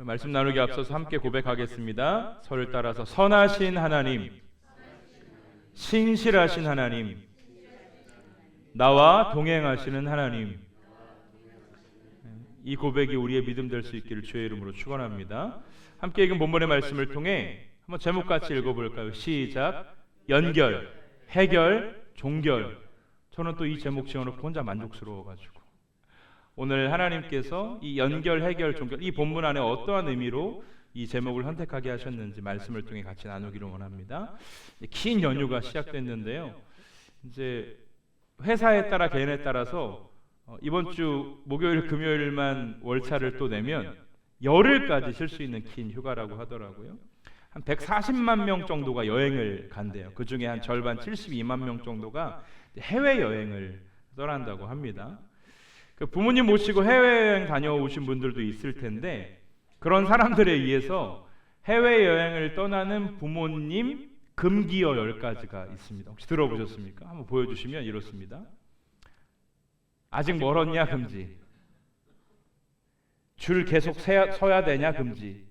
말씀 나누기 앞서서 함께 고백하겠습니다. 저를 따라서 선하신 하나님, 신실하신 하나님, 나와 동행하시는 하나님. 이 고백이 우리의 믿음 될 수 있기를 주의 이름으로 축원합니다. 함께 읽은 본문의 말씀을 통해 한번 제목같이 읽어볼까요? 시작. 연결, 해결, 종결. 저는 또 이 제목 지어놓고 혼자 만족스러워가지고 오늘 하나님께서 이 연결, 해결, 종결, 이 본문 안에 어떠한 의미로 이 제목을 선택하게 하셨는지 말씀을 통해 같이 나누기를 원합니다. 긴 연휴가 시작됐는데요. 이제 회사에 따라 개인에 따라서 이번 주 목요일, 금요일만 월차를 또 내면 열흘까지 쉴 수 있는 긴 휴가라고 하더라고요. 한 140만 명 정도가 여행을 간대요. 그 중에 한 절반 72만 명 정도가 해외여행을 떠난다고 합니다. 그 부모님 모시고 해외여행 다녀오신 분들도 있을 텐데 그런 사람들에 의해서 해외여행을 떠나는 부모님 금기어 10가지가 있습니다. 혹시 들어보셨습니까? 한번 보여주시면 이렇습니다. 아직 멀었냐 금지, 줄 계속 서야 되냐 금지,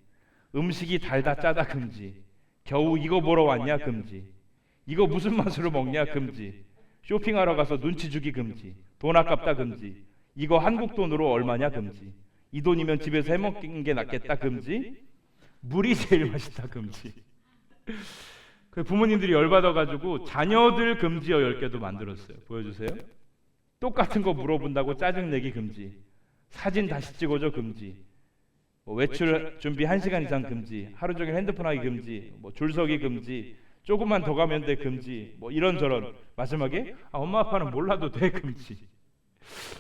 음식이 달다 짜다 금지, 겨우 이거 보러 왔냐 금지, 이거 무슨 맛으로 먹냐 금지, 쇼핑하러 가서 눈치 주기 금지, 돈 아깝다 금지, 이거 한국 돈으로 얼마냐 금지, 이 돈이면 집에서 해먹는 게 낫겠다 금지, 물이 제일 맛있다 금지. 그 부모님들이 열받아가지고 자녀들 금지어 10개도 만들었어요. 보여주세요. 똑같은 거 물어본다고 짜증내기 금지, 사진 다시 찍어줘 금지, 외출 준비 1시간 이상 금지, 하루 종일 핸드폰 하기 금지, 줄 서기 금지, 조금만 더 가면 돼 금지, 이런저런. 마지막에 엄마 아빠는 몰라도 돼 금지.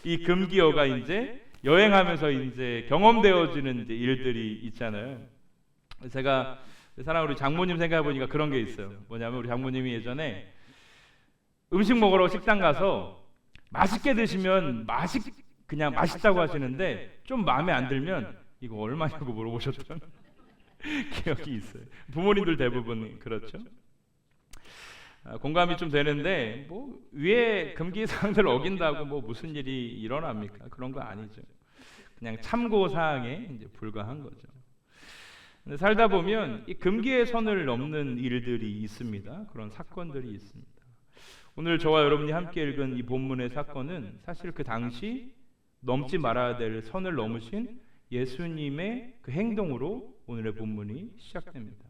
이 금기어가 이제 여행하면서 이제 경험되어지는 이제 일들이 있잖아요. 제가 사랑하는 우리 장모님 생각해 보니까 그런 게 있어요. 뭐냐면 우리 장모님이 예전에 음식 먹으러 식당 가서 맛있게 드시면 그냥 맛있다고 하시는데 좀 마음에 안 들면 이거 얼마냐고 물어보셨던 기억이 있어요. 부모님들 대부분 그렇죠. 공감이 좀 되는데 위에 금기사항들 어긴다고 무슨 일이 일어납니까? 그런 거 아니죠. 그냥 참고사항에 이제 불과한 거죠. 근데 살다 보면 이 금기의 선을 넘는 일들이 있습니다. 그런 사건들이 있습니다. 오늘 저와 여러분이 함께 읽은 이 본문의 사건은 사실 그 당시 넘지 말아야 될 선을 넘으신 예수님의 그 행동으로 오늘의 본문이 시작됩니다.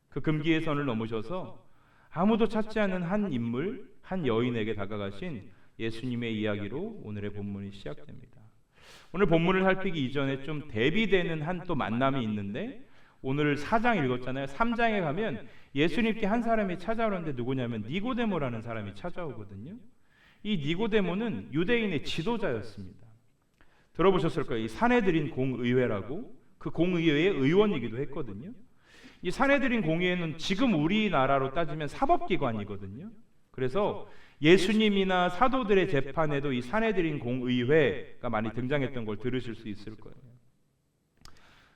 그 금기의 선을 넘으셔서 아무도 찾지 않은 한 인물, 한 여인에게 다가가신 예수님의 이야기로 오늘의 본문이 시작됩니다. 오늘 본문을 살피기 이전에 좀 대비되는 한 또 만남이 있는데 오늘 4장 읽었잖아요. 3장에 가면 예수님께 한 사람이 찾아오는데 누구냐면 니고데모라는 사람이 찾아오거든요. 이 니고데모는 유대인의 지도자였습니다. 들어보셨을 거예요. 이 산헤드린 공의회라고, 그 공의회의 의원이기도 했거든요. 이 산헤드린 공의회는 지금 우리나라로 따지면 사법기관이거든요. 그래서 예수님이나 사도들의 재판에도 이 산헤드린 공의회가 많이 등장했던 걸 들으실 수 있을 거예요.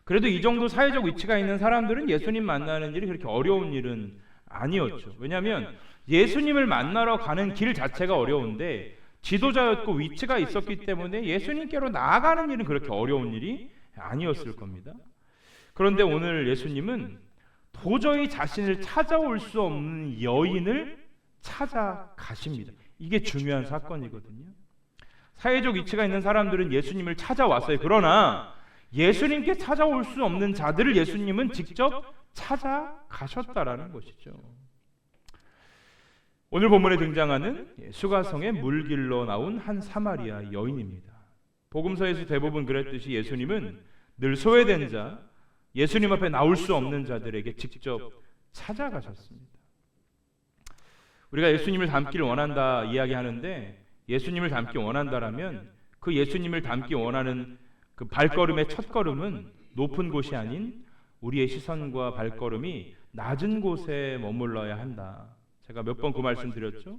그래도 이 정도 사회적 위치가 있는 사람들은 예수님 만나는 일이 그렇게 어려운 일은 아니었죠. 왜냐하면 예수님을 만나러 가는 길 자체가 어려운데 지도자였고 위치가 있었기 때문에 예수님께로 나아가는 일은 그렇게 어려운 일이 아니었을 겁니다. 그런데 오늘 예수님은 도저히 자신을 찾아올 수 없는 여인을 찾아가십니다. 이게 중요한 사건이거든요. 사회적 위치가 있는 사람들은 예수님을 찾아왔어요. 그러나 예수님께 찾아올 수 없는 자들을 예수님은 직접 찾아가셨다라는 것이죠. 오늘 본문에 등장하는 수가성의 물길로 나온 한 사마리아 여인입니다. 복음서에서 대부분 그랬듯이 예수님은 늘 소외된 자, 예수님 앞에 나올 수 없는 자들에게 직접 찾아가셨습니다. 우리가 예수님을 닮기를 원한다 이야기하는데 예수님을 닮기 원한다라면 그 예수님을 닮기 원하는 그 발걸음의 첫 걸음은 높은 곳이 아닌 우리의 시선과 발걸음이 낮은 곳에 머물러야 한다. 제가 몇 번 그 말씀 드렸죠.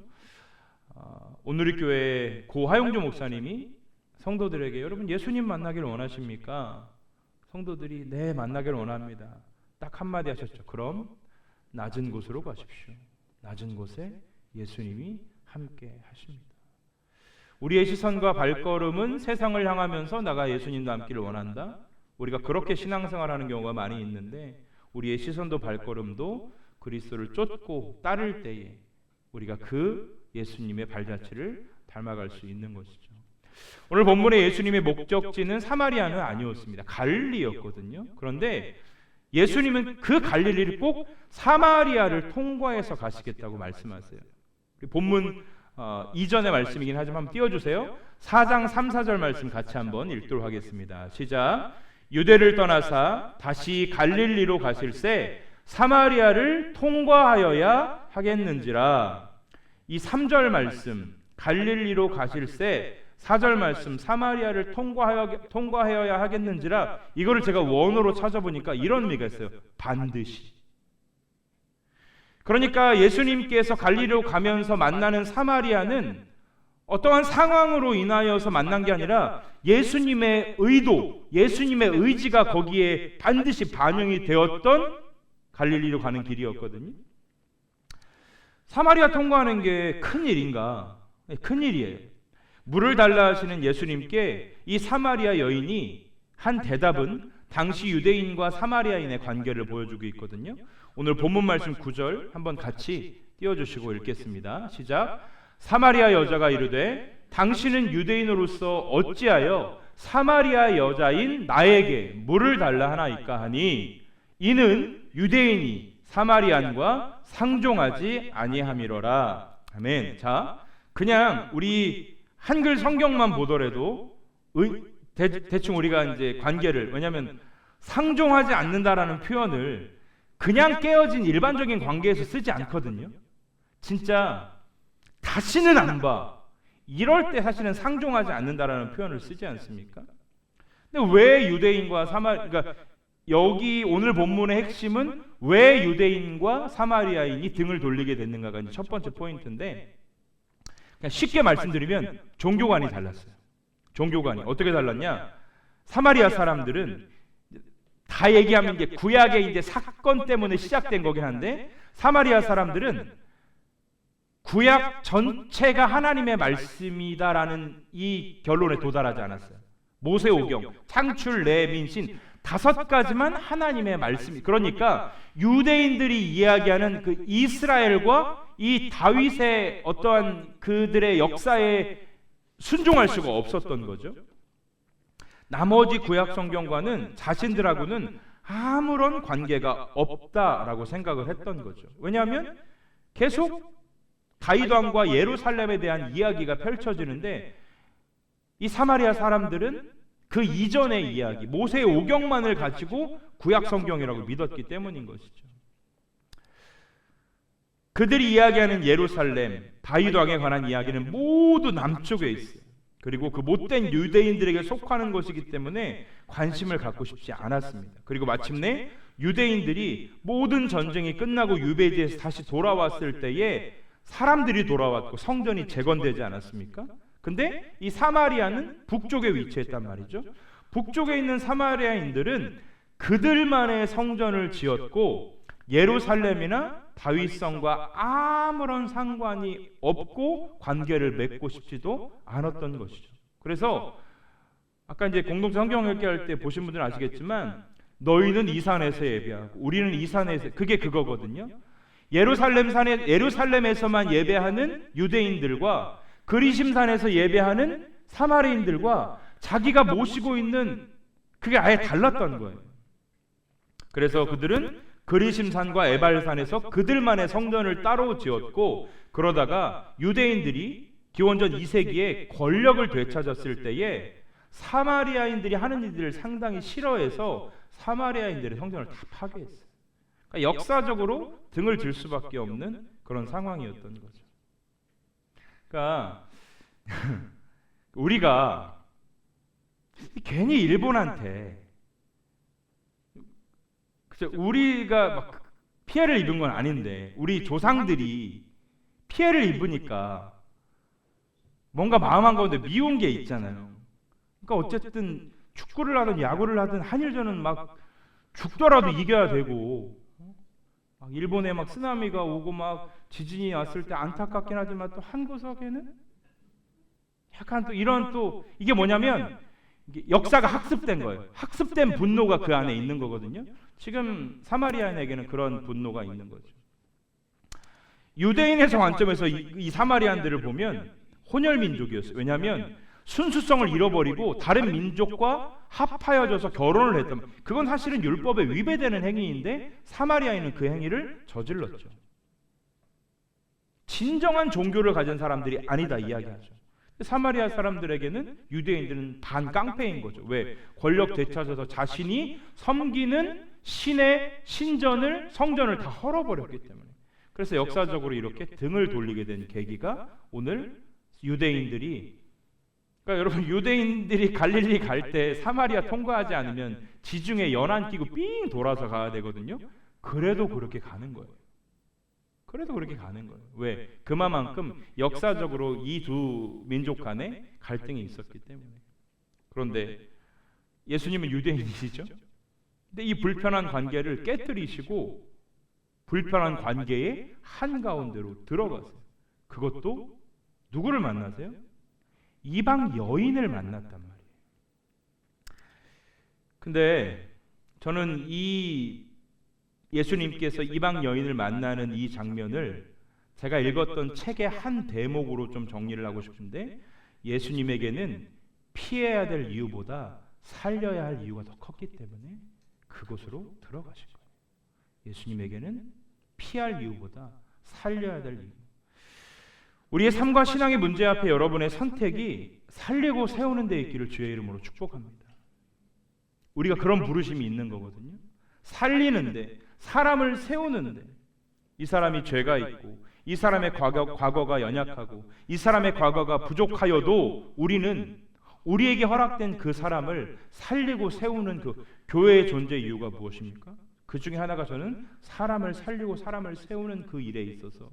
오늘 교회 고하용조 목사님이 성도들에게 여러분 예수님 만나기를 원하십니까? 성도들이 네 만나기를 원합니다. 딱 한마디 하셨죠. 그럼 낮은 곳으로 가십시오. 낮은 곳에 예수님이 함께 하십니다. 우리의 시선과 발걸음은 세상을 향하면서 나가 예수님 닮기를 원한다. 우리가 그렇게 신앙생활하는 경우가 많이 있는데 우리의 시선도 발걸음도 그리스도를 쫓고 따를 때에 우리가 그 예수님의 발자취를 닮아갈 수 있는 것이죠. 오늘 본문의 예수님의 목적지는 사마리아는 아니었습니다. 갈릴리였거든요. 그런데 예수님은 그 갈릴리를 꼭 사마리아를 통과해서 가시겠다고 말씀하세요. 본문 이전의 말씀이긴 하지만 한번 띄워주세요. 4장 3, 4절 말씀 같이 한번 읽도록 하겠습니다. 시작. 유대를 떠나사 다시 갈릴리로 가실새 사마리아를 통과하여야 하겠는지라. 이 3절 말씀 갈릴리로 가실새 4절 말씀 사마리아를 통과하여야 하겠는지라, 이거를 제가 원어로 찾아보니까 이런 의미가 있어요. 반드시. 그러니까 예수님께서 갈릴리로 가면서 만나는 사마리아는 어떠한 상황으로 인하여서 만난 게 아니라 예수님의 의도, 예수님의 의지가 거기에 반드시 반영이 되었던 갈릴리로 가는 길이었거든요. 사마리아 통과하는 게 큰일인가? 큰일이에요. 물을 달라 하시는 예수님께 이 사마리아 여인이 한 대답은 당시 유대인과 사마리아인의 관계를 보여주고 있거든요. 오늘 본문 말씀 9절 한번 같이 띄워주시고 읽겠습니다. 시작. 사마리아 여자가 이르되 당신은 유대인으로서 어찌하여 사마리아 여자인 나에게 물을 달라 하나이까 하니 이는 유대인이 사마리안과 상종하지 아니함이로라. 아멘. 자, 그냥 우리 한글 성경만 보더라도 대충 우리가 이제 관계를, 왜냐하면 상종하지 않는다라는 표현을 그냥 깨어진 일반적인 관계에서 쓰지 않거든요. 진짜 다시는 안 봐, 이럴 때 사실은 상종하지 않는다라는 표현을 쓰지 않습니까? 근데 왜 유대인과 그러니까 여기 오늘 본문의 핵심은 왜 유대인과 사마리아인이 등을 돌리게 됐는가가 이제 첫 번째 포인트인데, 그냥 쉽게 말씀드리면 종교관이 달랐어요. 종교관이 어떻게 달랐냐? 사마리아 사람들은 다 얘기하면 이게 구약의 이제 사건 때문에 시작된 거긴 한데, 사마리아 사람들은 구약 전체가 하나님의 말씀이다라는 이 결론에 도달하지 않았어요. 모세오경, 창출, 레위, 신 5가지만 하나님의 말씀이. 그러니까 유대인들이 이야기하는 그 이스라엘과 이 다윗의 어떠한 그들의 역사에 순종할 수가 없었던 거죠. 나머지 구약 성경과는 자신들하고는 아무런 관계가 없다라고 생각을 했던 거죠. 왜냐하면 계속 다윗 왕과 예루살렘에 대한 이야기가 펼쳐지는데 이 사마리아 사람들은 그 이전의 이야기, 모세의 오경만을 가지고 구약 성경이라고 믿었기 때문인 것이죠. 그들이 이야기하는 예루살렘, 다윗 왕에 관한 이야기는 모두 남쪽에 있어요. 그리고 그 못된 유대인들에게 속하는 것이기 때문에 관심을 갖고 싶지 않았습니다. 그리고 마침내 유대인들이 모든 전쟁이 끝나고 유배지에서 다시 돌아왔을 때에 사람들이 돌아왔고 성전이 재건되지 않았습니까? 근데 이 사마리아는 북쪽에 위치했단 말이죠. 북쪽에 있는 사마리아인들은 그들만의 성전을 지었고 예루살렘이나 다윗성과 아무런 상관이 없고 관계를 맺고 싶지도 않았던 것이죠. 그래서 아까 이제 공동체 성경 읽기할 때 보신 분들은 아시겠지만 너희는 이 산에서 예배하고 우리는 이 산에서, 그게 그거거든요. 예루살렘에서만 예배하는 유대인들과 그리심산에서 예배하는 사마리인들과 자기가 모시고 있는 그게 아예 달랐던 거예요. 그래서 그들은 그리심산과 에발산에서 그들만의 성전을 따로 지었고, 그러다가 유대인들이 기원전 2세기에 권력을 되찾았을 때에 사마리아인들이 하는 일들을 상당히 싫어해서 사마리아인들의 성전을 다 파괴했어요. 그러니까 역사적으로 등을 질 수밖에 없는 그런 상황이었던 거죠. 그러니까 우리가 괜히 일본한테, 우리가 막 피해를 입은 건 아닌데 우리 조상들이 피해를 입으니까 뭔가 마음 한가운데 미운 게 있잖아요. 그러니까 어쨌든 축구를 하든 야구를 하든 한일전은 막 죽더라도 이겨야 되고, 막 일본에 막 쓰나미가 오고 막 지진이 왔을 때 안타깝긴 하지만 또 한 구석에는 약간 또 이런, 또 이게 뭐냐면 이게 역사가 학습된 거예요. 학습된 분노가 그 안에 있는 거거든요. 지금 사마리아인에게는 그런 분노가 있는 거죠. 유대인의 관점에서 이 사마리안들을 보면 혼혈 민족이었어요. 왜냐하면 순수성을 잃어버리고 다른 민족과 합하여져서 결혼을 했던, 그건 사실은 율법에 위배되는 행위인데 사마리아인은 그 행위를 저질렀죠. 진정한 종교를 가진 사람들이 아니다 이야기하죠. 사마리아 사람들에게는 유대인들은 반깡패인 거죠. 왜? 권력 되찾아서 자신이 섬기는 신의 신전을, 성전을 다 헐어버렸기 때문에. 그래서 역사적으로 이렇게 등을 돌리게 된 계기가 오늘 유대인들이, 그러니까 여러분 유대인들이 갈릴리 갈 때 사마리아 통과하지 않으면 지중해 연안 끼고 삥 돌아서 가야 되거든요. 그래도 그렇게 가는 거예요. 그래도 그렇게 가는 거예요. 왜? 그만큼 역사적으로 이 두 민족 간에 갈등이 있었기 때문에. 그런데 예수님은 유대인이시죠? 근데 이 불편한 관계를 깨뜨리시고 불편한 관계의 한가운데로 들어가세요. 그것도 누구를 만나세요? 이방 여인을 만났단 말이에요. 근데 저는 이 예수님께서 이방 여인을 만나는 이 장면을 제가 읽었던 책의 한 대목으로 좀 정리를 하고 싶은데, 예수님에게는 피해야 될 이유보다 살려야 할 이유가 더 컸기 때문에 그곳으로 들어가신 거예요. 예수님에게는 피할 이유보다 살려야 될 이유. 우리의 삶과 신앙의 문제 앞에 여러분의 선택이 살리고 세우는 데 있기를 주의 이름으로 축복합니다. 우리가 그런 부르심이 있는 거거든요. 살리는데, 사람을 세우는데, 이 사람이 죄가 있고 이 사람의 과거가 연약하고 이 사람의 과거가 부족하여도 우리는 우리에게 허락된 그 사람을 살리고 세우는 그 교회의 존재 이유가 무엇입니까? 그 중에 하나가 저는 사람을 살리고 사람을 세우는 그 일에 있어서,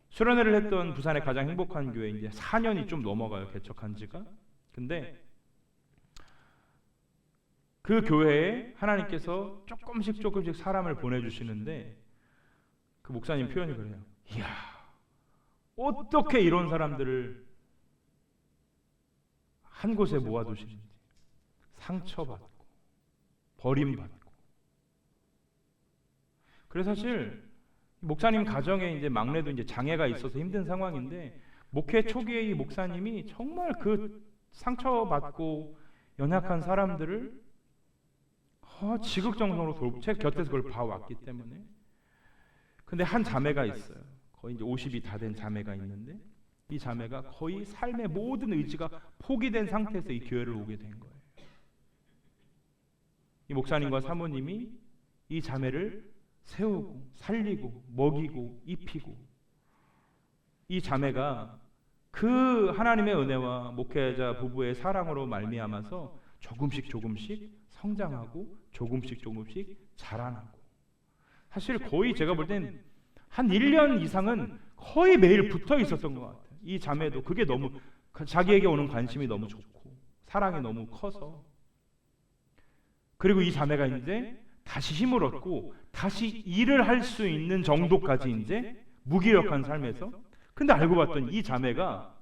수련회를 했던 부산의 가장 행복한 교회, 이제 4년이 좀 넘어가요, 개척한 지가. 근데 그 교회에 하나님께서 조금씩 사람을 보내주시는데, 그 목사님 표현이 그래요. 이야, 어떻게 이런 사람들을 한 곳에 모아두시는지. 상처받고 버림받고. 그래서 사실 목사님 가정에 이제 막내도 이제 장애가 있어서 힘든 상황인데, 목회 초기에 이 목사님이 정말 그 상처받고 연약한 사람들을 지극정성으로 제 곁에서 그걸 봐왔기 때문에. 근데 한 자매가 있어요. 거의 이제 50이 다 된 자매가 있는데, 이 자매가 거의 삶의 모든 의지가 포기된 상태에서 이 교회를 오게 된 거예요. 이 목사님과 사모님이 이 자매를 세우고 살리고 먹이고 입히고, 이 자매가 그 하나님의 은혜와 목회자 부부의 사랑으로 말미암아서 조금씩 성장하고 조금씩 자라나고, 사실 거의 제가 볼 땐 한 1년 이상은 거의 매일 붙어 있었던 것 같아요. 이 자매도 그게 너무, 자기에게 오는 관심이 너무 좋고 사랑이 너무 커서. 그리고 이 자매가 이제 다시 힘을 얻고 다시 일을 할 수 있는 정도까지 이제 무기력한 삶에서. 근데 알고 봤더니 이 자매가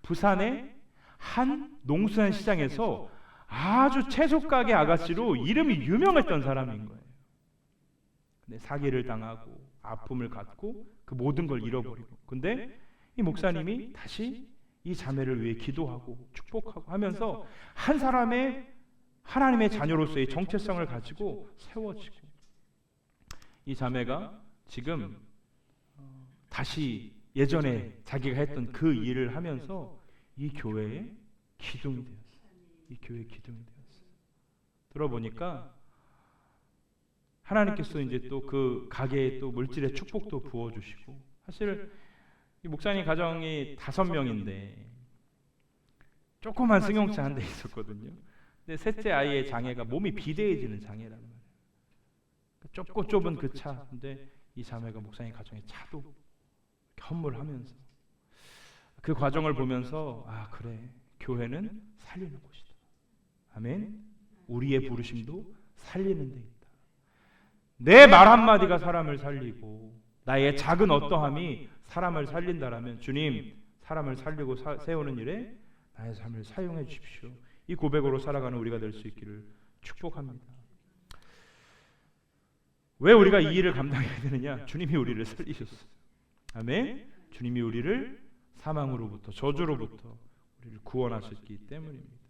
부산의 한 농수산 시장에서 아주 채소 가게 아가씨로 이름이 유명했던 사람인 거예요. 근데 사기를 당하고 아픔을 갖고 그 모든 걸 잃어버리고, 근데 이 목사님이 다시 이 자매를 위해 기도하고 축복하고 하면서 한 사람의 하나님의 자녀로서의 정체성을 가지고 세워지고, 이 자매가 지금 다시 예전에 자기가 했던 그 일을 하면서 이 교회의 기둥이 되었어요. 이 교회의 기둥이 되었어요. 들어보니까 하나님께서 이제 또 그 가게에 또 물질의 축복도 부어주시고, 사실 이 목사님 가정이 5명인데 조그만 승용차 한 대 있었거든요. 근데 셋째 아이의 장애가 몸이 비대해지는 장애란 말이에요. 좁고 좁은 그 차, 근데 이 자매가 목사님 가정의 차도 헌물하면서 그 과정을 보면서, 아 그래, 교회는 살리는 곳이다. 아멘. 우리의 부르심도 살리는 데 있다. 내 말 한마디가 사람을 살리고 나의 작은 어떠함이 사람을 살린다라면, 주님 사람을 살리고 세우는 일에 나의 삶을 사용해 주십시오. 이 고백으로 살아가는 우리가 될 수 있기를 축복합니다. 왜 우리가 이 일을 감당해야 되느냐? 주님이 우리를 살리셨어요. 아멘. 주님이 우리를 사망으로부터, 저주로부터 우리를 구원하셨기 때문입니다.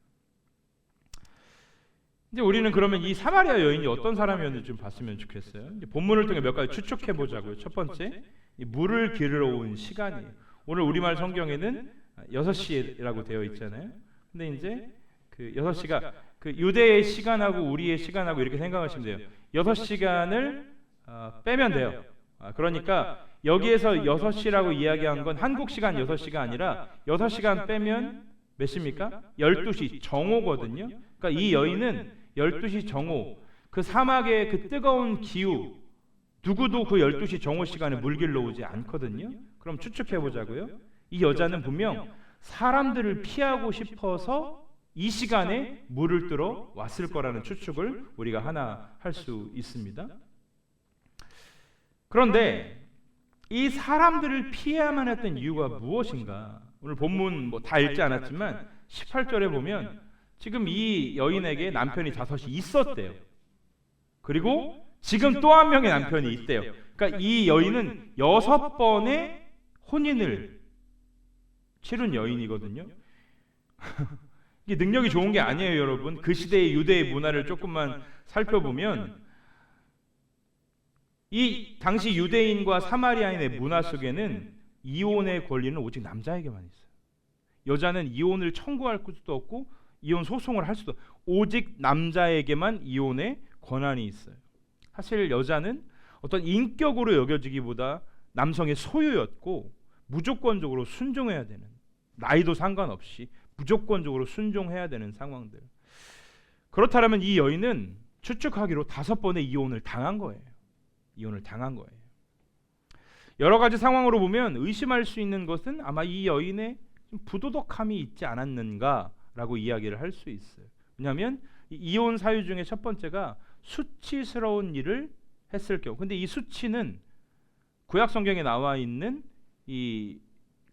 이제 우리는 그러면 이 사마리아 여인이 어떤 사람이었는지 좀 봤으면 좋겠어요. 이제 본문을 통해 몇 가지 추측해 보자고요. 첫 번째, 이 물을 기르러 온 시간이에요. 오늘 우리말 성경에는 6시라고 되어 있잖아요. 근데 이제 그 6시가 그 유대의 시간하고 우리의 시간하고 이렇게 생각하시면 돼요. 6시간을 빼면 돼요. 그러니까 여기에서 6시라고 이야기한 건 한국 시간 6시가 아니라 6시간 빼면 몇 시입니까? 12시 정오거든요. 그러니까 이 여인은 12시 정오, 그 사막의 그 뜨거운 기후, 누구도 그 12시 정오 시간에 물 길러 오지 않거든요. 그럼 추측해 보자고요. 이 여자는 분명 사람들을 피하고 싶어서 이 시간에 물을 뜨러 왔을 거라는 추측을 우리가 하나 할 수 있습니다. 그런데 이 사람들을 피해야만 했던 이유가 무엇인가? 오늘 본문 뭐 다 읽지 않았지만 18절에 보면 지금 이 여인에게 남편이 5이 있었대요. 그리고 지금 또 한 명의 남편이 있대요. 그러니까 이 여인은 6번의 혼인을 치른 여인이거든요. 이게 능력이 좋은 게 아니에요, 여러분. 그 시대의 유대의 문화를 조금만 살펴보면 이 당시 유대인과 사마리아인의 문화 속에는 이혼의 권리는 오직 남자에게만 있어요. 여자는 이혼을 청구할 수도 없고 이혼 소송을 할 수도, 오직 남자에게만 이혼의 권한이 있어요. 사실 여자는 어떤 인격으로 여겨지기보다 남성의 소유였고 무조건적으로 순종해야 되는, 나이도 상관없이 무조건적으로 순종해야 되는 상황들. 그렇다면 이 여인은 추측하기로 5번의 이혼을 당한 거예요. 이혼을 당한 거예요. 여러 가지 상황으로 보면 의심할 수 있는 것은 아마 이 여인의 부도덕함이 있지 않았는가라고 이야기를 할 수 있어요. 왜냐하면 이혼 사유 중에 첫 번째가 수치스러운 일을 했을 경우. 근데 이 수치는 구약 성경에 나와 있는 이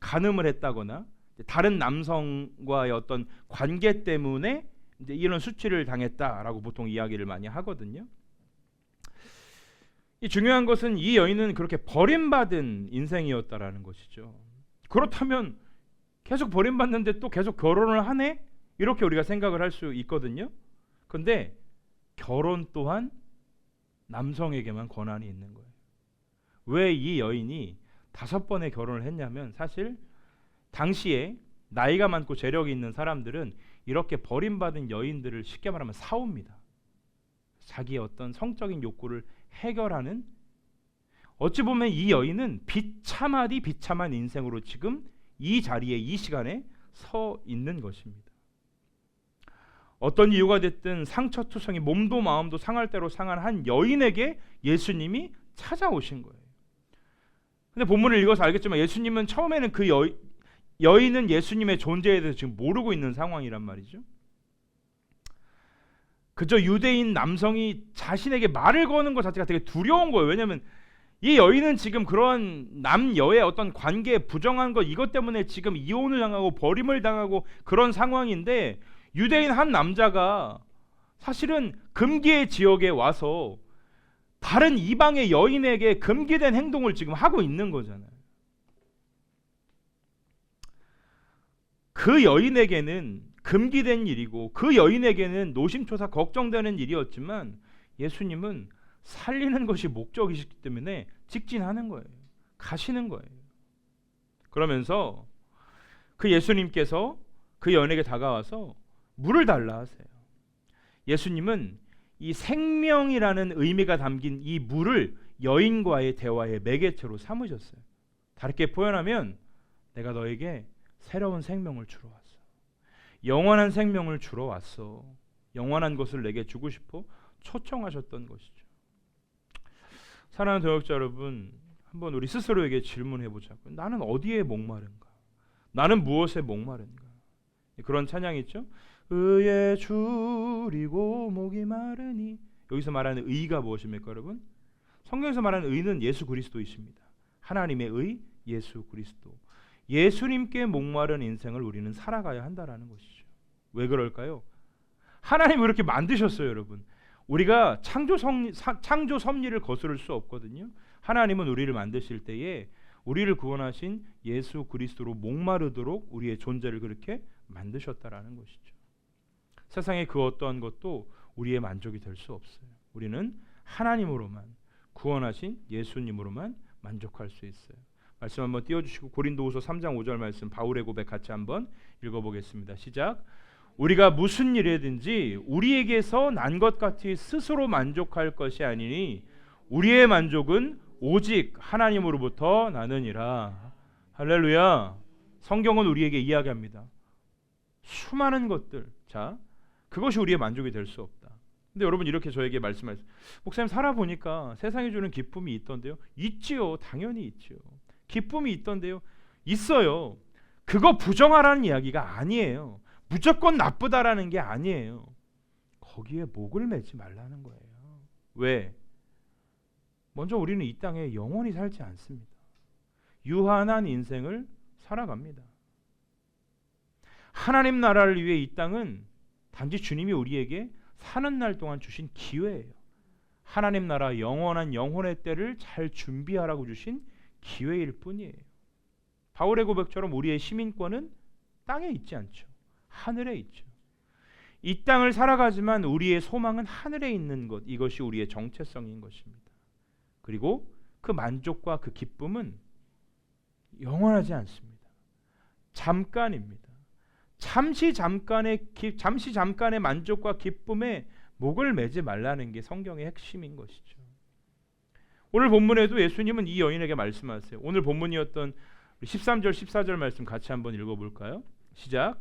간음을 했다거나 다른 남성과의 어떤 관계 때문에 이제 이런 수치를 당했다라고 보통 이야기를 많이 하거든요. 이 중요한 것은 이 여인은 그렇게 버림받은 인생이었다라는 것이죠. 그렇다면 계속 버림받는데 또 계속 결혼을 하네? 이렇게 우리가 생각을 할 수 있거든요. 그런데 결혼 또한 남성에게만 권한이 있는 거예요. 왜 이 여인이 5번의 결혼을 했냐면 사실 당시에 나이가 많고 재력이 있는 사람들은 이렇게 버림받은 여인들을 쉽게 말하면 사옵니다. 자기의 어떤 성적인 욕구를 해결하는, 어찌 보면 이 여인은 비참하디 비참한 인생으로 지금 이 자리에 이 시간에 서 있는 것입니다. 어떤 이유가 됐든 상처투성이 몸도 마음도 상할 대로 상한 한 여인에게 예수님이 찾아오신 거예요. 근데 본문을 읽어서 알겠지만 예수님은 처음에는 그 여인은 예수님의 존재에 대해서 지금 모르고 있는 상황이란 말이죠. 그저 유대인 남성이 자신에게 말을 거는 것 자체가 되게 두려운 거예요. 왜냐하면 이 여인은 지금 그런 남여의 어떤 관계 부정한 것, 이것 때문에 지금 이혼을 당하고 버림을 당하고 그런 상황인데, 유대인 한 남자가 사실은 금기의 지역에 와서 다른 이방의 여인에게 금기된 행동을 지금 하고 있는 거잖아요. 그 여인에게는 금기된 일이고 그 여인에게는 노심초사 걱정되는 일이었지만 예수님은 살리는 것이 목적이시기 때문에 직진하는 거예요. 가시는 거예요. 그러면서 그 예수님께서 그 여인에게 다가와서 물을 달라 하세요. 예수님은 이 생명이라는 의미가 담긴 이 물을 여인과의 대화의 매개체로 삼으셨어요. 다르게 표현하면 내가 너에게 새로운 생명을 주러 왔어. 영원한 생명을 주러 왔어. 영원한 것을 내게 주고 싶어 초청하셨던 것이죠. 사랑하는 동역자 여러분, 한번 우리 스스로에게 질문해 보자고요. 나는 어디에 목마른가? 나는 무엇에 목마른가? 그런 찬양이 있죠. 의에 줄이고 목이 마르니. 여기서 말하는 의가 무엇입니까, 여러분? 성경에서 말하는 의는 예수 그리스도이십니다. 하나님의 의, 예수 그리스도. 예수님께 목마른 인생을 우리는 살아가야 한다라는 것이죠. 왜 그럴까요? 하나님 그렇게 만드셨어요, 여러분. 우리가 창조 섭리를 거스를 수 없거든요. 하나님은 우리를 만드실 때에 우리를 구원하신 예수 그리스도로 목마르도록 우리의 존재를 그렇게 만드셨다라는 것이죠. 세상의 그 어떠한 것도 우리의 만족이 될 수 없어요. 우리는 하나님으로만, 구원하신 예수님으로만 만족할 수 있어요. 말씀 한번 띄워주시고 고린도후서 3장 5절 말씀 바울의 고백 같이 한번 읽어보겠습니다. 시작. 우리가 무슨 일이든지 우리에게서 난 것 같이 스스로 만족할 것이 아니니 우리의 만족은 오직 하나님으로부터 나느니라. 할렐루야. 성경은 우리에게 이야기합니다. 수많은 것들, 자, 그것이 우리의 만족이 될 수 없다. 근데 여러분 이렇게 저에게 말씀하세요. 목사님 살아보니까 세상이 주는 기쁨이 있던데요. 있지요. 당연히 있지요. 기쁨이 있던데요. 있어요. 그거 부정하라는 이야기가 아니에요. 무조건 나쁘다라는 게 아니에요. 거기에 목을 매지 말라는 거예요. 왜? 먼저 우리는 이 땅에 영원히 살지 않습니다. 유한한 인생을 살아갑니다. 하나님 나라를 위해 이 땅은 단지 주님이 우리에게 사는 날 동안 주신 기회예요. 하나님 나라 영원한 영혼의 때를 잘 준비하라고 주신 기회일 뿐이에요. 바울의 고백처럼 우리의 시민권은 땅에 있지 않죠. 하늘에 있죠. 이 땅을 살아가지만 우리의 소망은 하늘에 있는 것, 이것이 우리의 정체성인 것입니다. 그리고 그 만족과 그 기쁨은 영원하지 않습니다. 잠깐입니다. 잠시 잠깐의 만족과 기쁨에 목을 매지 말라는 게 성경의 핵심인 것이죠. 오늘 본문에도 예수님은 이 여인에게 말씀하세요. 오늘 본문이었던 13절 14절 말씀 같이 한번 읽어볼까요? 시작.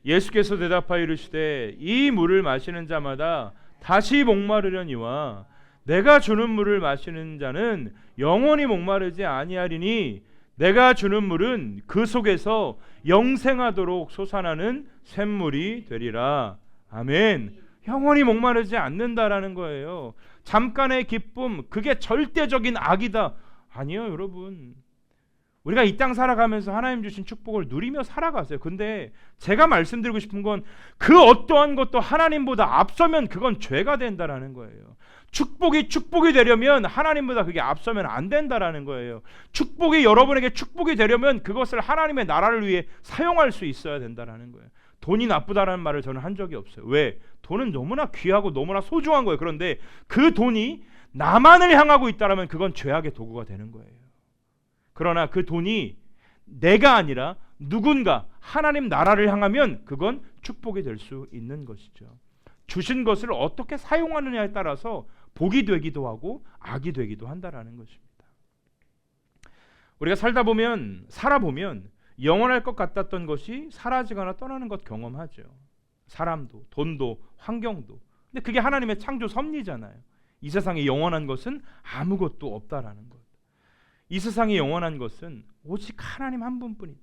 예수께서 대답하여 이르시되 이 물을 마시는 자마다 다시 목마르려니와 내가 주는 물을 마시는 자는 영원히 목마르지 아니하리니 내가 주는 물은 그 속에서 영생하도록 솟아나는 샘물이 되리라. 아멘. 영원히 목마르지 않는다라는 거예요. 잠깐의 기쁨, 그게 절대적인 악이다. 아니요, 여러분. 우리가 이 땅 살아가면서 하나님 주신 축복을 누리며 살아가세요. 근데 제가 말씀드리고 싶은 건 그 어떠한 것도 하나님보다 앞서면 그건 죄가 된다라는 거예요. 축복이 되려면 하나님보다 그게 앞서면 안 된다라는 거예요. 축복이 여러분에게 축복이 되려면 그것을 하나님의 나라를 위해 사용할 수 있어야 된다라는 거예요. 돈이 나쁘다라는 말을 저는 한 적이 없어요. 왜? 돈은 너무나 귀하고 너무나 소중한 거예요. 그런데 그 돈이 나만을 향하고 있다라면 그건 죄악의 도구가 되는 거예요. 그러나 그 돈이 내가 아니라 누군가 하나님 나라를 향하면 그건 축복이 될 수 있는 것이죠. 주신 것을 어떻게 사용하느냐에 따라서 복이 되기도 하고 악이 되기도 한다라는 것입니다. 우리가 살아보면 영원할 것 같았던 것이 사라지거나 떠나는 것 경험하죠. 사람도, 돈도, 환경도. 근데 그게 하나님의 창조 섭리잖아요. 이 세상에 영원한 것은 아무것도 없다라는 것. 이 세상에 영원한 것은 오직 하나님 한 분뿐이다.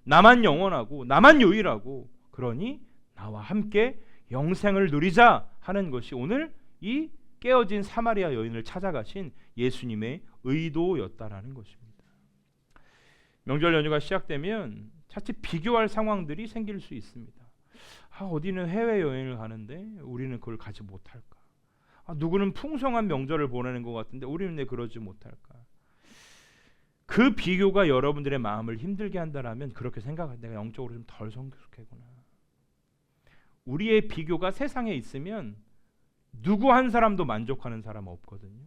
나만 영원하고 나만 유일하고 그러니 나와 함께 영생을 누리자 하는 것이 오늘 이 깨어진 사마리아 여인을 찾아가신 예수님의 의도였다라는 것입니다. 명절 연휴가 시작되면 자칫 비교할 상황들이 생길 수 있습니다. 어디는 해외여행을 가는데 우리는 그걸 가지 못할까? 누구는 풍성한 명절을 보내는 것 같은데 우리는 왜 그러지 못할까? 그 비교가 여러분들의 마음을 힘들게 한다라면 그렇게 생각할 내가 영적으로 좀 덜 성숙했구나. 우리의 비교가 세상에 있으면 누구 한 사람도 만족하는 사람 없거든요.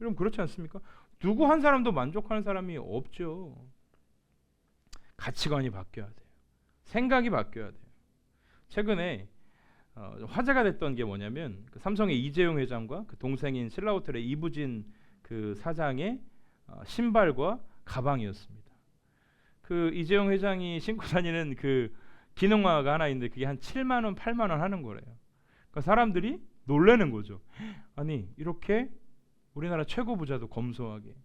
여러분 그렇지 않습니까? 누구 한 사람도 만족하는 사람이 없죠. 가치관이 바뀌어야 돼요. 생각이 바뀌어야 돼요. 최근에 화제가 됐던 게 뭐냐면 그 삼성의 이재용 회장과 그 동생인 신라호텔의 이부진 그 사장의 신발과 가방이었습니다. 그 이재용 회장이 신고 다니는 그 기능화가 하나 있는데 그게 한 7만 원, 8만 원 하는 거래요. 그러니까 사람들이 놀라는 거죠. 아니 이렇게 우리나라 최고 부자도 검소하게.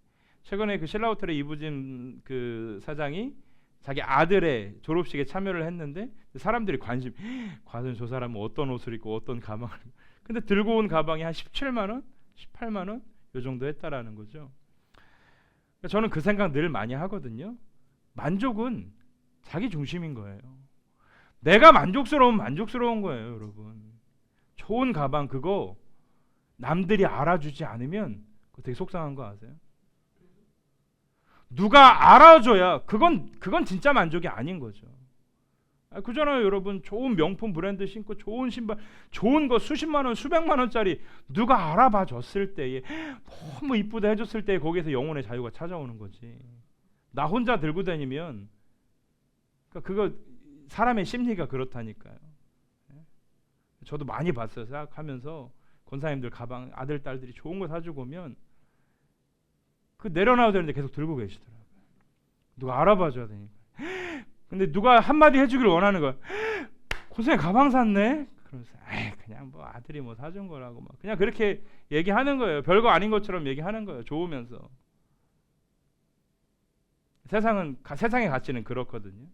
최근에 그 신라호텔의 이부진 그 사장이 자기 아들의 졸업식에 참여를 했는데 사람들이 과연 저 사람은 어떤 옷을 입고 어떤 가방을 근데 들고 온 가방이 한 17만 원, 18만 원 요 정도 했다라는 거죠. 저는 그 생각 늘 많이 하거든요. 만족은 자기 중심인 거예요. 내가 만족스러우면 만족스러운 거예요, 여러분. 좋은 가방 그거 남들이 알아주지 않으면 그거 되게 속상한 거 아세요? 누가 알아줘야 그건 진짜 만족이 아닌 거죠. 그잖아요, 여러분. 좋은 명품 브랜드 신고 좋은 신발, 좋은 거 수십만 원, 수백만 원짜리 누가 알아봐 줬을 때에 너무 이쁘다 해줬을 때 거기에서 영혼의 자유가 찾아오는 거지. 나 혼자 들고 다니면 그거 사람의 심리가 그렇다니까요. 저도 많이 봤어요. 생각하면서 권사님들 가방 아들 딸들이 좋은 거 사주고 오면 그 내려놔야 되는데 계속 들고 계시더라고요. 누가 알아봐 줘야 되니까. 근데 누가 한마디 해주길 원하는 거야. 권사님 가방 샀네? 그러면서 그냥 뭐 아들이 뭐 사준 거라고 막 그냥 그렇게 얘기하는 거예요. 별거 아닌 것처럼 얘기하는 거예요. 좋으면서. 세상의 가치는 그렇거든요.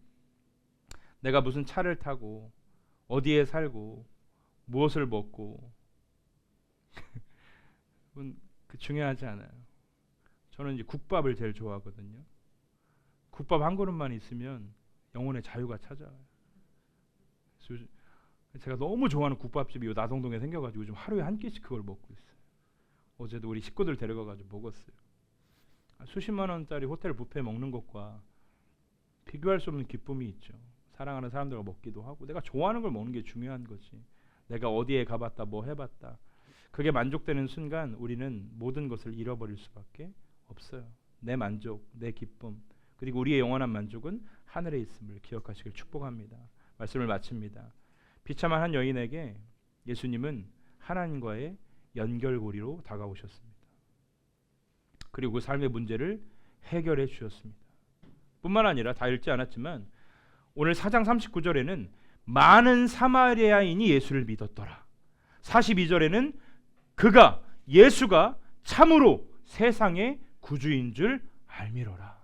내가 무슨 차를 타고 어디에 살고 무엇을 먹고 그 중요하지 않아요. 저는 이제 국밥을 제일 좋아하거든요. 국밥 한 그릇만 있으면 영혼의 자유가 찾아와요. 그래서 제가 너무 좋아하는 국밥집이 나성동에 생겨가지고 요즘 하루에 한 끼씩 그걸 먹고 있어요. 어제도 우리 식구들 데려가가지고 먹었어요. 수십만 원짜리 호텔 뷔페 먹는 것과 비교할 수 없는 기쁨이 있죠. 사랑하는 사람들과 먹기도 하고 내가 좋아하는 걸 먹는 게 중요한 거지. 내가 어디에 가봤다 뭐 해봤다 그게 만족되는 순간 우리는 모든 것을 잃어버릴 수밖에 없어요. 내 만족, 내 기쁨 그리고 우리의 영원한 만족은 하늘에 있음을 기억하시길 축복합니다. 말씀을 마칩니다. 비참한 한 여인에게 예수님은 하나님과의 연결고리로 다가오셨습니다. 그리고 그 삶의 문제를 해결해 주셨습니다. 뿐만 아니라 다 읽지 않았지만 오늘 4장 39절에는 많은 사마리아인이 예수를 믿었더라. 42절에는 예수가 참으로 세상의 구주인 줄 알미로라.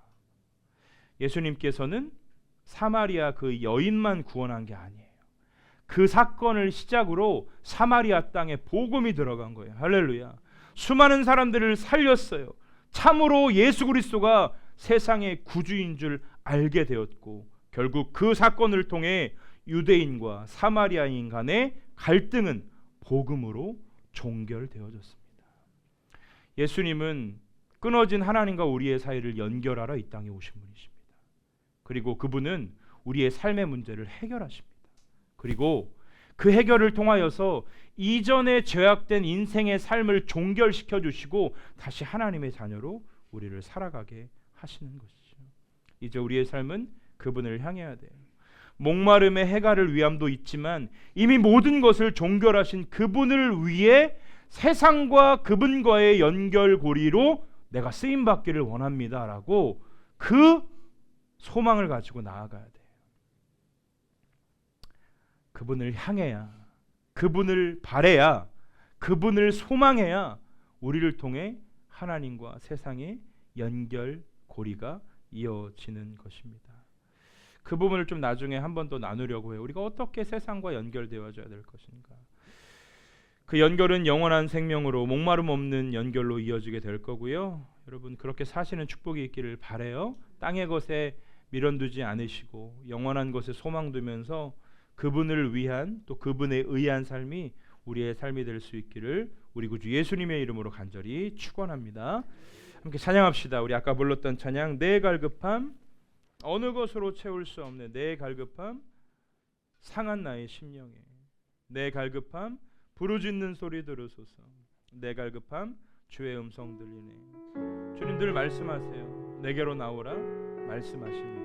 예수님께서는 사마리아 그 여인만 구원한 게 아니에요. 그 사건을 시작으로 사마리아 땅에 복음이 들어간 거예요. 할렐루야. 수많은 사람들을 살렸어요. 참으로 예수 그리스도가 세상의 구주인 줄 알게 되었고 결국 그 사건을 통해 유대인과 사마리아인 간의 갈등은 복음으로 종결되어졌습니다. 예수님은 끊어진 하나님과 우리의 사이를 연결하러 이 땅에 오신 분이십니다. 그리고 그분은 우리의 삶의 문제를 해결하십니다. 그리고 그 해결을 통하여서 이전에 죄악된 인생의 삶을 종결시켜 주시고 다시 하나님의 자녀로 우리를 살아가게 하시는 것이죠. 이제 우리의 삶은 그분을 향해야 돼요. 목마름의 해갈을 위함도 있지만 이미 모든 것을 종결하신 그분을 위해 세상과 그분과의 연결고리로 내가 쓰임받기를 원합니다라고 그 소망을 가지고 나아가야 돼요. 그분을 향해야, 그분을 바라야, 그분을 소망해야 우리를 통해 하나님과 세상의 연결고리가 이어지는 것입니다. 그 부분을 좀 나중에 한 번 더 나누려고 해요. 우리가 어떻게 세상과 연결되어져야 될 것인가. 그 연결은 영원한 생명으로 목마름 없는 연결로 이어지게 될 거고요. 여러분 그렇게 사시는 축복이 있기를 바라요. 땅의 것에 미련두지 않으시고 영원한 것에 소망 두면서 그분을 위한 또 그분에 의한 삶이 우리의 삶이 될 수 있기를 우리 구주 예수님의 이름으로 간절히 축원합니다. 함께 찬양합시다. 우리 아까 불렀던 찬양 내 갈급함 어느 것으로 채울 수 없네. 내 갈급함 상한 나의 심령에 내 갈급함 부르짖는 소리 들으소서. 내 갈급함 주의 음성 들리네. 주님들 말씀하세요. 내게로 나오라 말씀하십니다.